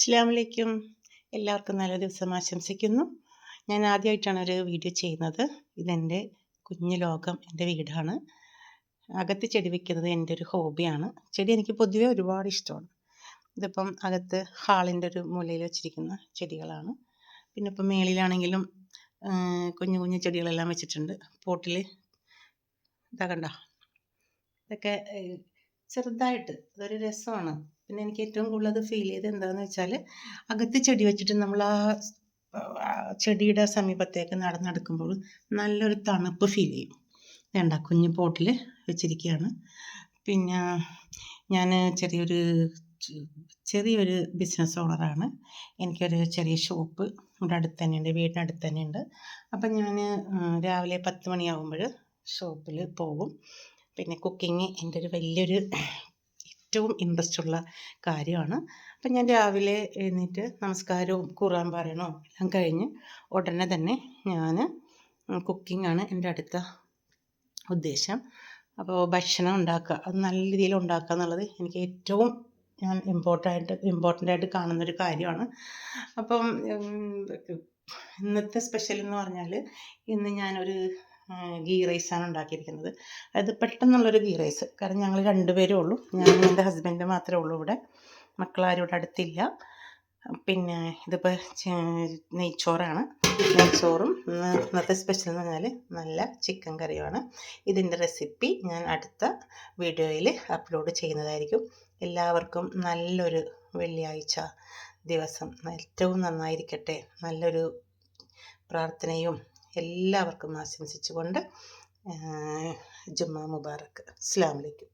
അസ്സലാമലൈക്കും. എല്ലാവർക്കും നല്ല ദിവസം ആശംസിക്കുന്നു. ഞാൻ ആദ്യമായിട്ടാണ് ഒരു വീഡിയോ ചെയ്യുന്നത്. ഇതെൻ്റെ കുഞ്ഞു ലോകം, എൻ്റെ വീടാണ്. അകത്ത് ചെടി വയ്ക്കുന്നത് എൻ്റെ ഒരു ഹോബിയാണ്. ചെടി എനിക്ക് പൊതുവേ ഒരുപാട് ഇഷ്ടമാണ്. ഇതിപ്പം അകത്ത് ഹാളിൻ്റെ ഒരു മൂലയിൽ വെച്ചിരിക്കുന്ന ചെടികളാണ്. പിന്നെ ഇപ്പം മേളിലാണെങ്കിലും കുഞ്ഞു കുഞ്ഞു ചെടികളെല്ലാം വെച്ചിട്ടുണ്ട്. പോട്ടിൽ ഇതാ കണ്ട, ഇതൊക്കെ ചെറുതായിട്ട് അതൊരു രസമാണ്. പിന്നെ എനിക്ക് ഏറ്റവും കൂടുതൽ ഫീൽ ചെയ്ത് എന്താണെന്ന് വെച്ചാൽ, അകത്ത് ചെടി വെച്ചിട്ട് നമ്മൾ ആ ചെടിയുടെ സമീപത്തേക്ക് നടന്നെടുക്കുമ്പോൾ നല്ലൊരു തണുപ്പ് ഫീൽ ചെയ്യും. വേണ്ട കുഞ്ഞു പോട്ടിൽ വെച്ചിരിക്കുകയാണ്. പിന്നെ ഞാൻ ചെറിയൊരു ബിസിനസ് ഓണറാണ്. എനിക്കൊരു ചെറിയ ഷോപ്പ് ഇവിടെ അടുത്ത് തന്നെയുണ്ട്, വീടിനടുത്ത് തന്നെയുണ്ട്. അപ്പം ഞാൻ രാവിലെ 10 മണിയാകുമ്പോൾ ഷോപ്പിൽ പോകും. പിന്നെ കുക്കിംഗ് എൻ്റെ ഒരു വലിയൊരു ഏറ്റവും ഇൻട്രസ്റ്റ് ഉള്ള കാര്യമാണ്. അപ്പം ഞാൻ രാവിലെ എഴുന്നേറ്റ് നമസ്കാരവും ഖുർആൻ പാരായണവും എല്ലാം കഴിഞ്ഞ് ഉടനെ തന്നെ ഞാൻ കുക്കിംഗാണ് എൻ്റെ അടുത്ത ഉദ്ദേശം. അപ്പോൾ ഭക്ഷണം ഉണ്ടാക്കുക, അത് നല്ല രീതിയിൽ ഉണ്ടാക്കുക എന്നുള്ളത് എനിക്ക് ഏറ്റവും ഞാൻ ഇമ്പോർട്ടൻ്റ് ആയിട്ട് കാണുന്നൊരു കാര്യമാണ്. അപ്പം ഇന്നത്തെ സ്പെഷ്യൽ എന്ന് പറഞ്ഞാൽ, ഇന്ന് ഞാനൊരു ഗീ റൈസാണ് ഉണ്ടാക്കിയിരിക്കുന്നത്. അത് പെട്ടെന്നുള്ളൊരു ഗീ റൈസ്. കാരണം ഞങ്ങൾ 2 പേരേ ഉള്ളൂ, ഞാനും എൻ്റെ ഹസ്ബൻഡ് മാത്രമേ ഉള്ളൂ ഇവിടെ. മക്കളാരും ഇവിടെ അടുത്തില്ല. പിന്നെ ഇതിപ്പോൾ നെയ്ച്ചോറാണ്. നെയ്ച്ചോറും ഇന്നത്തെ സ്പെഷ്യൽ എന്ന് പറഞ്ഞാൽ നല്ല ചിക്കൻ കറിയുമാണ്. ഇതിൻ്റെ റെസിപ്പി ഞാൻ അടുത്ത വീഡിയോയിൽ അപ്ലോഡ് ചെയ്യുന്നതായിരിക്കും. എല്ലാവർക്കും നല്ലൊരു വെള്ളിയാഴ്ച ദിവസം ഏറ്റവും നന്നായിരിക്കട്ടെ, നല്ലൊരു പ്രാർത്ഥനയും എല്ലാവർക്കും ആശംസിച്ചുകൊണ്ട് ജുമാ മുബാറക്ക്. അസ്സലാമു അലൈക്കും.